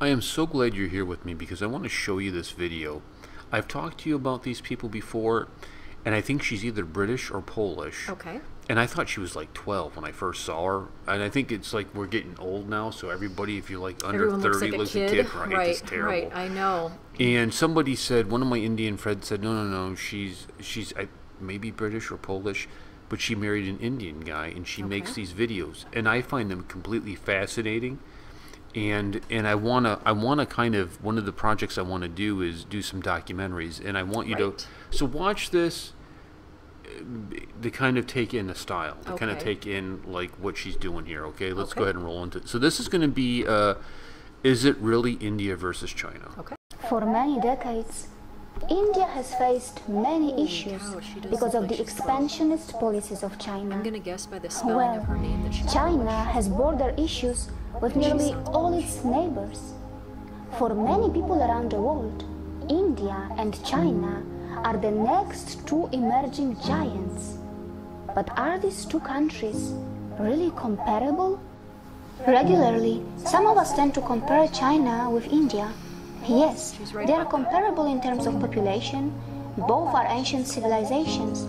I am so glad you're here with me because I want to show you this video. I've talked to you about these people before, and I think she's either British or Polish. Okay. And I thought she was like 12 when I first saw her. And I think it's like we're getting old now, so everybody, if you're like under Everyone 30, looks like like a kid. Right, it's terrible. Right, I know. And somebody said, one of my Indian friends said, no, she's maybe British or Polish, but she married an Indian guy, and she makes these videos. And I find them completely fascinating. And I wanna kind of, one of the projects I want to do is do some documentaries, and I want you to, so watch this to kind of take in the style, to kind of take in like what she's doing here. Okay, let's go ahead and roll into it. So this is going to be, is it really India versus China? Okay. For many decades, India has faced many issues because of the expansionist policies of China. I'm gonna guess by the spelling of her name that she's China has border issues with nearly all its neighbors. For many people around the world, India and China are the next two emerging giants. But are these two countries really comparable? Regularly, some of us tend to compare China with India. Yes, they are comparable in terms of population. Both are ancient civilizations,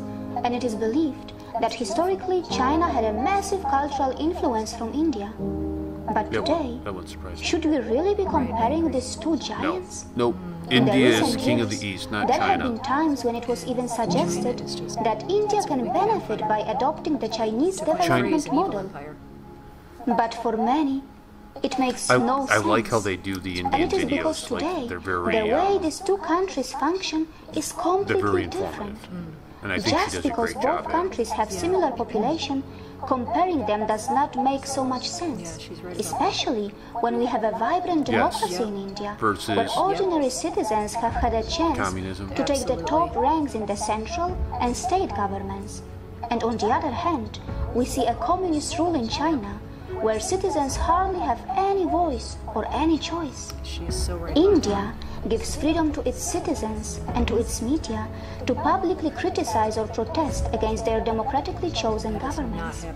and it is believed that historically China had a massive cultural influence from India. But today, should we really be comparing these two giants? No. India is king of the East, not China. There have been times when it was even suggested that India can benefit by adopting the Chinese development model. But for many, it makes no sense. I like how they do the Indian and it is videos. because today, like they're very, the way these two countries function is completely different. And I think Just because both countries have similar population, comparing them does not make so much sense, especially when we have a vibrant democracy in India, where ordinary citizens have had a chance to take the top ranks in the central and state governments. And on the other hand, we see a communist rule in China, where citizens hardly have any voice or any choice. India gives freedom to its citizens and to its media to publicly criticize or protest against their democratically chosen governments.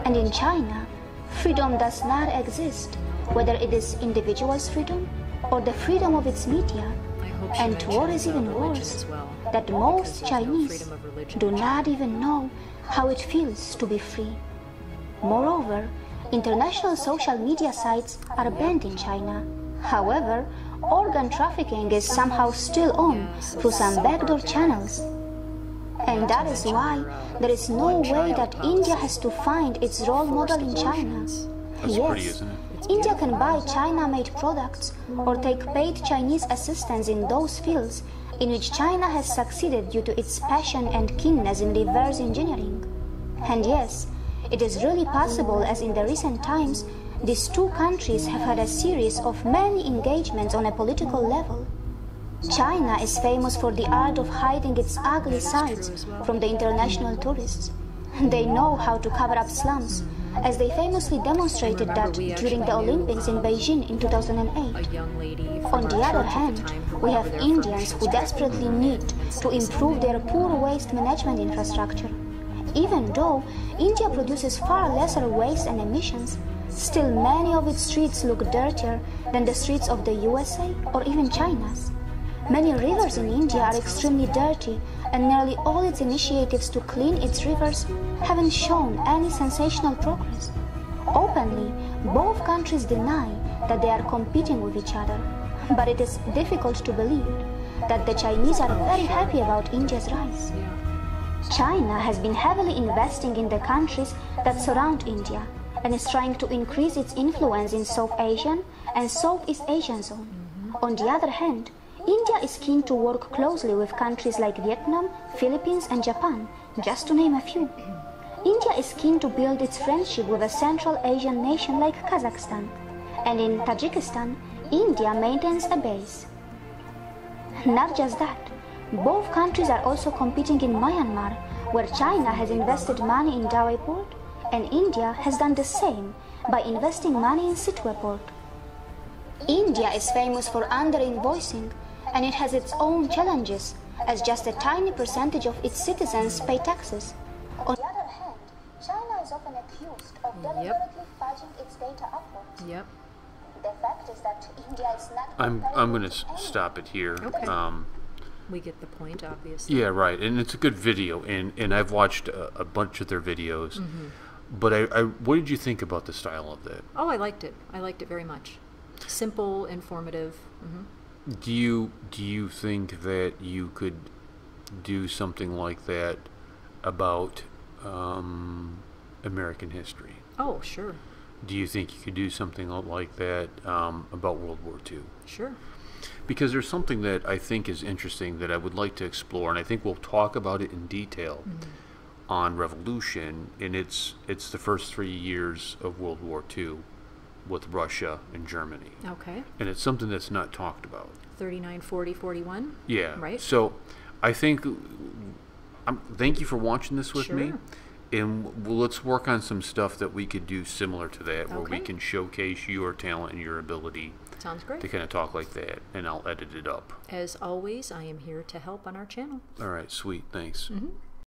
And in China, freedom does not exist, whether it is individuals' freedom or the freedom of its media. And what is even worse, that most Chinese do not even know how it feels to be free. Moreover, international social media sites are banned in China. However, organ trafficking is somehow still on through some backdoor channels. And that is why there is no way that India has to find its role model in China. Yes, India can buy China-made products or take paid Chinese assistance in those fields in which China has succeeded due to its passion and keenness in reverse engineering. And yes, it is really possible, as in the recent times, these two countries have had a series of many engagements on a political level. China is famous for the art of hiding its ugly sides from the international tourists. They know how to cover up slums, as they famously demonstrated that during the Olympics in Beijing in 2008. On the other hand, we have Indians who desperately need to improve their poor waste management infrastructure. Even though India produces far lesser waste and emissions, still many of its streets look dirtier than the streets of the USA or even China's. Many rivers in India are extremely dirty, and nearly all its initiatives to clean its rivers haven't shown any sensational progress. Openly, both countries deny that they are competing with each other, but it is difficult to believe that the Chinese are very happy about India's rise. China has been heavily investing in the countries that surround India and is trying to increase its influence in South Asian and Southeast Asian zone. On the other hand, India is keen to work closely with countries like Vietnam, Philippines and Japan, just to name a few. India is keen to build its friendship with a Central Asian nation like Kazakhstan, and in Tajikistan, India maintains a base. Not just that, both countries are also competing in Myanmar, where China has invested money in Dawei port, and India has done the same by investing money in Sitwe port. India is famous for under-invoicing, and it has its own challenges, as just a tiny percentage of its citizens pay taxes. On the other hand, China is often accused of deliberately fudging its data upwards. The fact is that India is not. I'm going to stop it here. Okay. We get the point, obviously. Yeah, right. And it's a good video, and I've watched a bunch of their videos. Mm-hmm. But what did you think about the style of that? Oh, I liked it. I liked it very much. Simple, informative. Mm-hmm. Do you think that you could do something like that about American history? Oh, sure. Do you think you could do something like that about World War II? Sure. Because there's something that I think is interesting that I would like to explore, and I think we'll talk about it in detail on Revolution, and it's the first 3 years of World War II with Russia and Germany. Okay. And it's something that's not talked about. 39, 40, 41? Yeah. Right. So I think, thank you for watching this with me. And let's work on some stuff that we could do similar to that, where we can showcase your talent and your ability. Sounds great. To kind of talk like that, and I'll edit it up. As always, I am here to help on our channel. All right, sweet. Thanks. Mm-hmm.